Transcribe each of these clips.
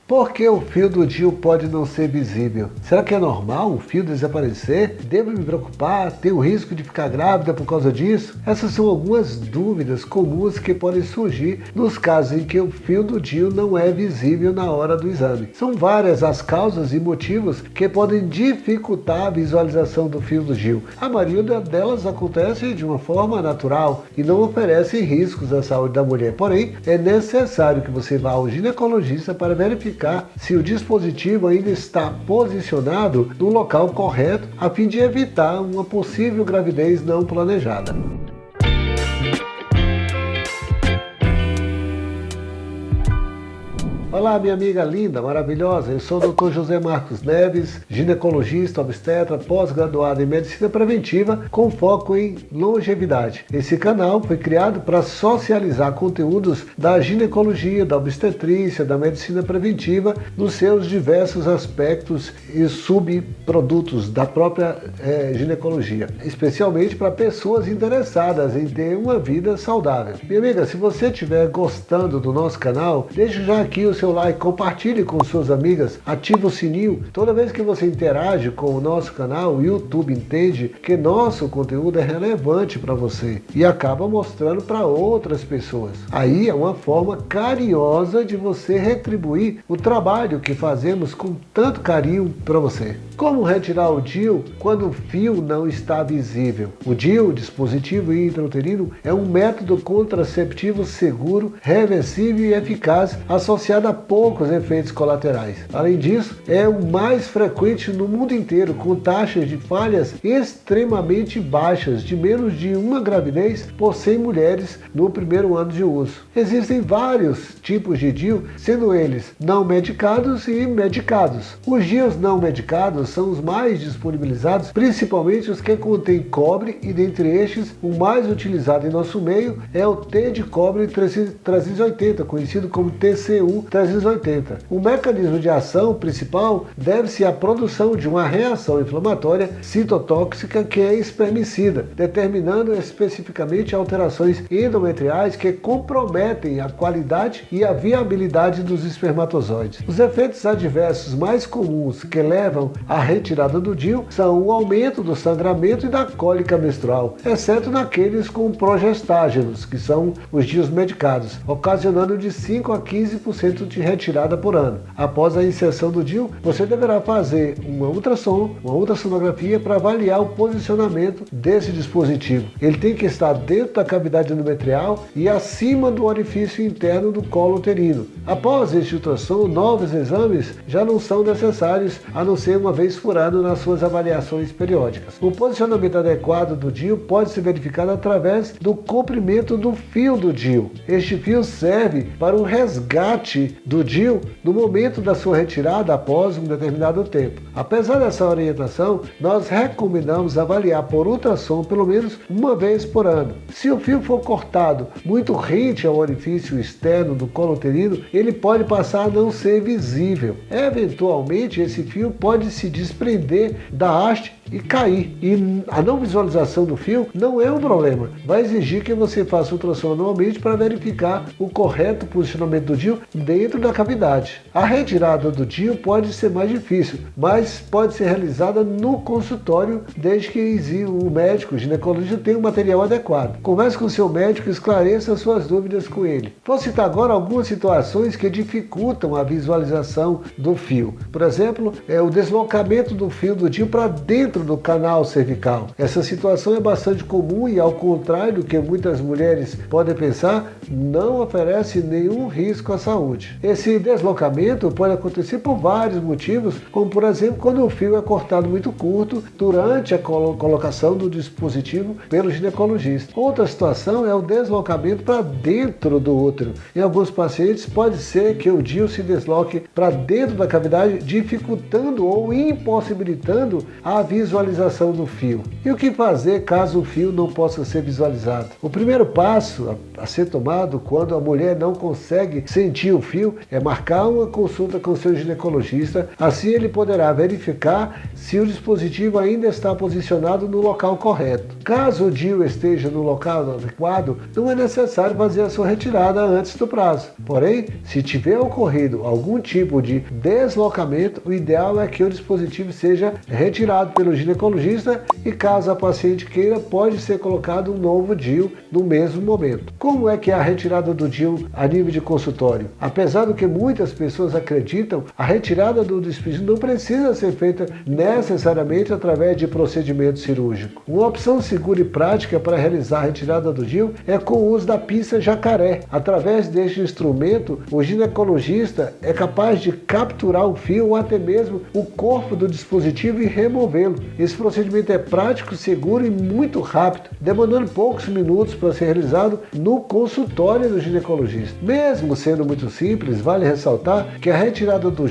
Por que o fio do DIU pode não ser visível? Será que é normal o fio desaparecer? Devo me preocupar? Tenho risco de ficar grávida por causa disso? Essas são algumas dúvidas comuns que podem surgir nos casos em que o fio do DIU não é visível na hora do exame. São várias as causas e motivos que podem dificultar a visualização do fio do DIU. A maioria delas acontece de uma forma natural e não oferecem riscos à saúde da mulher. Porém, é necessário que você vá ao ginecologista para verificar se o dispositivo ainda está posicionado no local correto, a fim de evitar uma possível gravidez não planejada. Olá, minha amiga linda, maravilhosa, eu sou o Dr. José Marcos Neves, ginecologista, obstetra, pós-graduado em medicina preventiva com foco em longevidade. Esse canal foi criado para socializar conteúdos da ginecologia, da obstetrícia, da medicina preventiva nos seus diversos aspectos e subprodutos da própria ginecologia, especialmente para pessoas interessadas em ter uma vida saudável. Minha amiga, se você estiver gostando do nosso canal, deixe já aqui o seu like, compartilhe com suas amigas, ative o sininho. Toda vez que você interage com o nosso canal, o YouTube entende que nosso conteúdo é relevante para você e acaba mostrando para outras pessoas. Aí é uma forma carinhosa de você retribuir o trabalho que fazemos com tanto carinho para você. Como retirar o DIU quando o fio não está visível? O DIU, dispositivo intrauterino, é um método contraceptivo seguro, reversível e eficaz, associado a poucos efeitos colaterais. Além disso, é o mais frequente no mundo inteiro, com taxas de falhas extremamente baixas, de menos de uma gravidez por 100 mulheres no primeiro ano de uso. Existem vários tipos de DIU, sendo eles não medicados e medicados. Os DIUs não medicados são os mais disponibilizados, principalmente os que contêm cobre, e dentre estes, o mais utilizado em nosso meio é o T de cobre 380, conhecido como TCU 380. O mecanismo de ação principal deve-se à produção de uma reação inflamatória citotóxica que é espermicida, determinando especificamente alterações endometriais que comprometem a qualidade e a viabilidade dos espermatozoides. Os efeitos adversos mais comuns que levam à retirada do DIU são o aumento do sangramento e da cólica menstrual, exceto naqueles com progestágenos, que são os DIUs medicados, ocasionando de 5 a 15% de retirada por ano. Após a inserção do DIU, você deverá fazer uma ultrassonografia para avaliar o posicionamento desse dispositivo. Ele tem que estar dentro da cavidade endometrial e acima do orifício interno do colo uterino. Após este ultrassom, novos exames já não são necessários, a não ser uma vez por ano nas suas avaliações periódicas. O posicionamento adequado do DIU pode ser verificado através do comprimento do fio do DIU. Este fio serve para o resgate do DIU no momento da sua retirada após um determinado tempo. Apesar dessa orientação, nós recomendamos avaliar por ultrassom pelo menos uma vez por ano. Se o fio for cortado muito rente ao orifício externo do colo uterino, ele pode passar a não ser visível. Eventualmente, esse fio pode se desprender da haste e cair. E a não visualização do fio não é um problema. Vai exigir que você faça ultrassom anualmente para verificar o correto posicionamento do DIU dentro da cavidade. A retirada do DIU pode ser mais difícil, mas pode ser realizada no consultório, desde que o médico, o ginecologista, tenha o material adequado. Converse com o seu médico e esclareça as suas dúvidas com ele. Vou citar agora algumas situações que dificultam a visualização do fio. Por exemplo, o deslocamento do fio do DIU para dentro do canal cervical. Essa situação é bastante comum e, ao contrário do que muitas mulheres podem pensar, não oferece nenhum risco à saúde. Esse deslocamento pode acontecer por vários motivos, como por exemplo quando o fio é cortado muito curto durante a colocação do dispositivo pelo ginecologista. Outra situação é o deslocamento para dentro do útero. Em alguns pacientes pode ser que o DIU se desloque para dentro da cavidade, dificultando ou impossibilitando a visualização visualização do fio. E o que fazer caso o fio não possa ser visualizado? O primeiro passo a ser tomado quando a mulher não consegue sentir o fio é marcar uma consulta com seu ginecologista. Assim ele poderá verificar se o dispositivo ainda está posicionado no local correto. Caso o DIU esteja no local adequado, não é necessário fazer a sua retirada antes do prazo. Porém, se tiver ocorrido algum tipo de deslocamento, o ideal é que o dispositivo seja retirado pelo ginecologista e, caso a paciente queira, pode ser colocado um novo DIU no mesmo momento. Como é que é a retirada do DIU a nível de consultório? Apesar do que muitas pessoas acreditam, a retirada do dispositivo não precisa ser feita necessariamente através de procedimento cirúrgico. Uma opção segura e prática para realizar a retirada do DIU é com o uso da pinça jacaré. Através deste instrumento, o ginecologista é capaz de capturar o fio ou até mesmo o corpo do dispositivo e removê-lo. Esse procedimento é prático, seguro e muito rápido, demandando poucos minutos para ser realizado no consultório do ginecologista. Mesmo sendo muito simples, vale ressaltar que a retirada do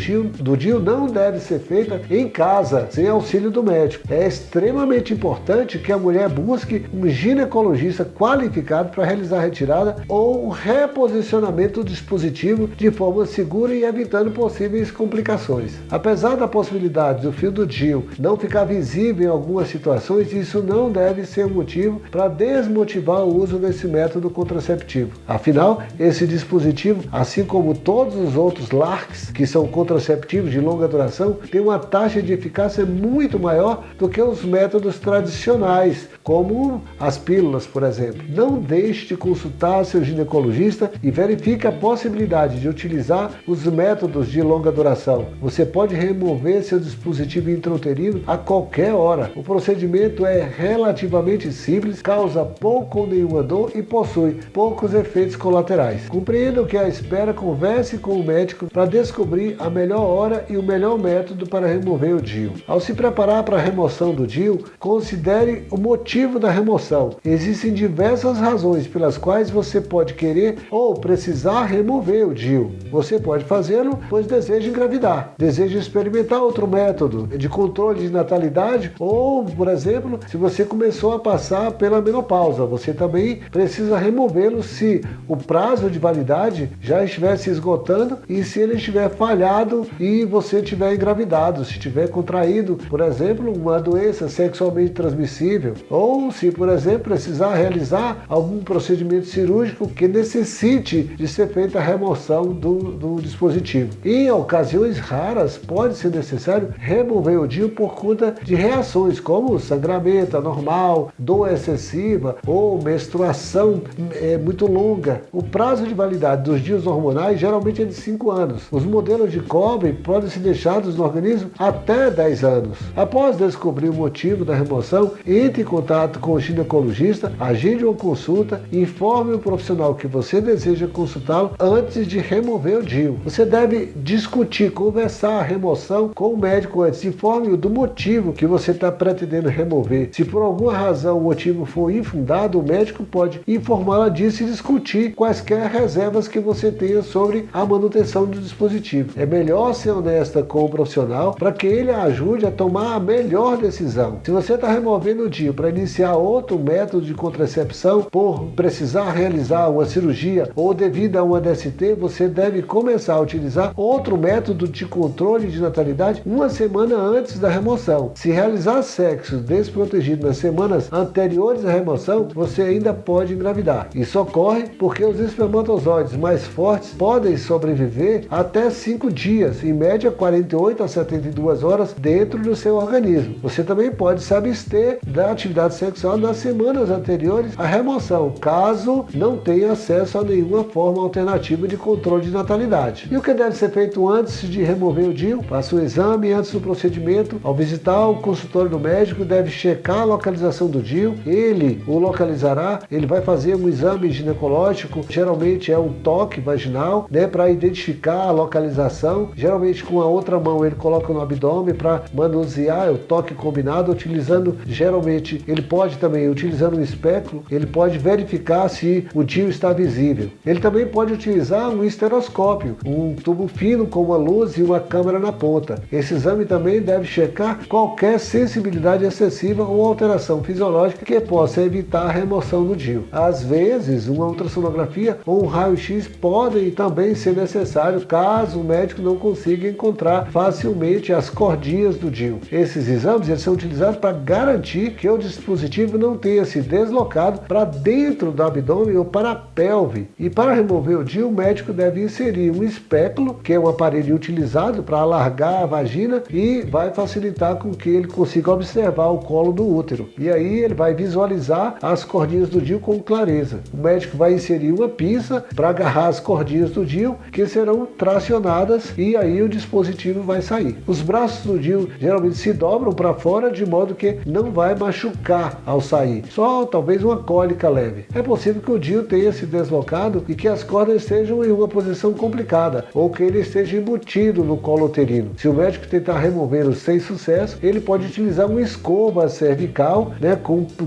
DIU não deve ser feita em casa, sem auxílio do médico. É extremamente importante que a mulher busque um ginecologista qualificado para realizar a retirada ou o reposicionamento do dispositivo de forma segura e evitando possíveis complicações. Apesar da possibilidade do fio do DIU não ficar visível em algumas situações, isso não deve ser um motivo para desmotivar o uso desse método contraceptivo. Afinal, esse dispositivo, assim como todos os outros LARCs, que são contraceptivos de longa duração, tem uma taxa de eficácia muito maior do que os métodos tradicionais, como as pílulas, por exemplo. Não deixe de consultar seu ginecologista e verifique a possibilidade de utilizar os métodos de longa duração. Você pode remover seu dispositivo intrauterino a qualquer hora. O procedimento é relativamente simples, causa pouco ou nenhuma dor e possui poucos efeitos colaterais. Compreenda o que é a espera, converse com o médico para descobrir a melhor hora e o melhor método para remover o DIU. Ao se preparar para a remoção do DIU, considere o motivo da remoção. Existem diversas razões pelas quais você pode querer ou precisar remover o DIU. Você pode fazê-lo pois deseja engravidar, deseja experimentar outro método de controle de natalidade ou, por exemplo, se você começou a passar pela menopausa, você também precisa removê-lo se o prazo de validade já estiver se esgotando e se ele estiver falhado e você tiver engravidado, se tiver contraído, por exemplo, uma doença sexualmente transmissível, ou se, por exemplo, precisar realizar algum procedimento cirúrgico que necessite de ser feita a remoção do dispositivo. Em ocasiões raras, pode ser necessário remover o DIU por conta de reações como sangramento anormal, dor excessiva ou menstruação muito longa. O prazo de validade dos DIUs hormonais geralmente é de 5 anos. Os modelos de cobre podem ser deixados no organismo até 10 anos. Após descobrir o motivo da remoção, entre em contato com o ginecologista, agende uma consulta e informe o profissional que você deseja consultá-lo antes de remover o DIU. Você deve discutir, conversar a remoção com o médico antes. Informe-o do motivo que você está pretendendo remover. Se por alguma razão o motivo for infundado, o médico pode informá-la disso e discutir quaisquer reservas que você tenha sobre a manutenção do dispositivo. É melhor ser honesta com o profissional para que ele a ajude a tomar a melhor decisão. Se você está removendo o DIU para iniciar outro método de contracepção por precisar realizar uma cirurgia ou devido a uma DST, você deve começar a utilizar outro método de controle de natalidade uma semana antes da remoção. Se realizar sexo desprotegido nas semanas anteriores à remoção, você ainda pode engravidar. Isso ocorre porque os espermatozoides mais fortes podem sobreviver até 5 dias, em média 48 a 72 horas dentro do seu organismo. Você também pode se abster da atividade sexual nas semanas anteriores à remoção, caso não tenha acesso a nenhuma forma alternativa de controle de natalidade. E o que deve ser feito antes de remover o DIU? Faça o exame antes do procedimento. Ao visitar o consultório do médico, deve checar a localização do DIU. Ele o localizará, ele vai fazer um exame ginecológico, geralmente é um toque vaginal, para identificar a localização. Geralmente com a outra mão ele coloca no abdômen para manusear, o toque combinado, geralmente ele pode também, utilizando um espéculo, ele pode verificar se o DIU está visível. Ele também pode utilizar um esteroscópio, um tubo fino com uma luz e uma câmera na ponta. Esse exame também deve checar qualquer qualquer sensibilidade excessiva ou alteração fisiológica que possa evitar a remoção do DIU. Às vezes, uma ultrassonografia ou um raio-x podem também ser necessários caso o médico não consiga encontrar facilmente as cordinhas do DIU. Esses exames eles são utilizados para garantir que o dispositivo não tenha se deslocado para dentro do abdômen ou para a pelve. E para remover o DIU, o médico deve inserir um espéculo, que é um aparelho utilizado para alargar a vagina e vai facilitar com que ele consiga observar o colo do útero. E aí ele vai visualizar as cordinhas do DIU com clareza. O médico vai inserir uma pinça para agarrar as cordinhas do DIU, que serão tracionadas e aí o dispositivo vai sair. Os braços do DIU geralmente se dobram para fora de modo que não vai machucar ao sair, só talvez uma cólica leve. É possível que o DIU tenha se deslocado e que as cordas estejam em uma posição complicada ou que ele esteja embutido no colo uterino. Se o médico tentar removê-lo sem sucesso, ele pode utilizar uma escova cervical,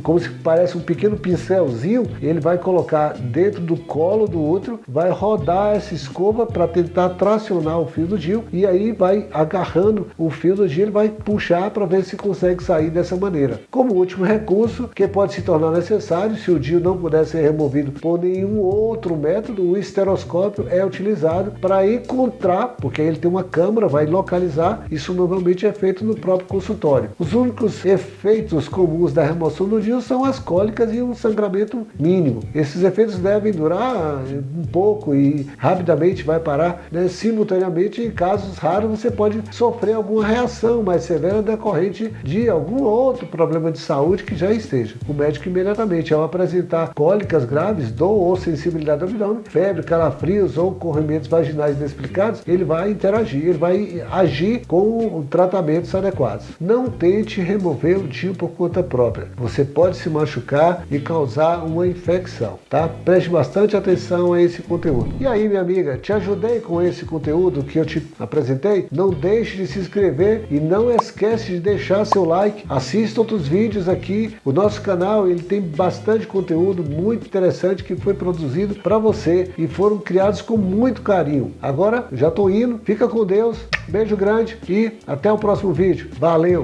como se parece um pequeno pincelzinho, ele vai colocar dentro do colo do útero, vai rodar essa escova para tentar tracionar o fio do DIU e aí vai agarrando o fio do DIU, ele vai puxar para ver se consegue sair dessa maneira. Como último recurso, que pode se tornar necessário, se o DIU não puder ser removido por nenhum outro método, o esteroscópio é utilizado para encontrar, porque ele tem uma câmera, vai localizar, isso normalmente é feito no próprio consultório. Os únicos efeitos comuns da remoção do DIU são as cólicas e um sangramento mínimo. Esses efeitos devem durar um pouco e rapidamente vai parar, simultaneamente. Em casos raros você pode sofrer alguma reação mais severa decorrente de algum outro problema de saúde que já esteja. O médico imediatamente, ao apresentar cólicas graves, dor ou sensibilidade ao abdômen, febre, calafrios ou corrimentos vaginais inexplicados, ele vai interagir, ele vai agir com tratamentos adequados. Não tente remover o DIU por conta própria. Você pode se machucar e causar uma infecção, tá? Preste bastante atenção a esse conteúdo. E aí, minha amiga, te ajudei com esse conteúdo que eu te apresentei? Não deixe de se inscrever e não esquece de deixar seu like. Assista outros vídeos aqui. O nosso canal ele tem bastante conteúdo muito interessante que foi produzido para você e foram criados com muito carinho. Agora, já estou indo. Fica com Deus. Beijo grande e até o próximo vídeo. Valeu!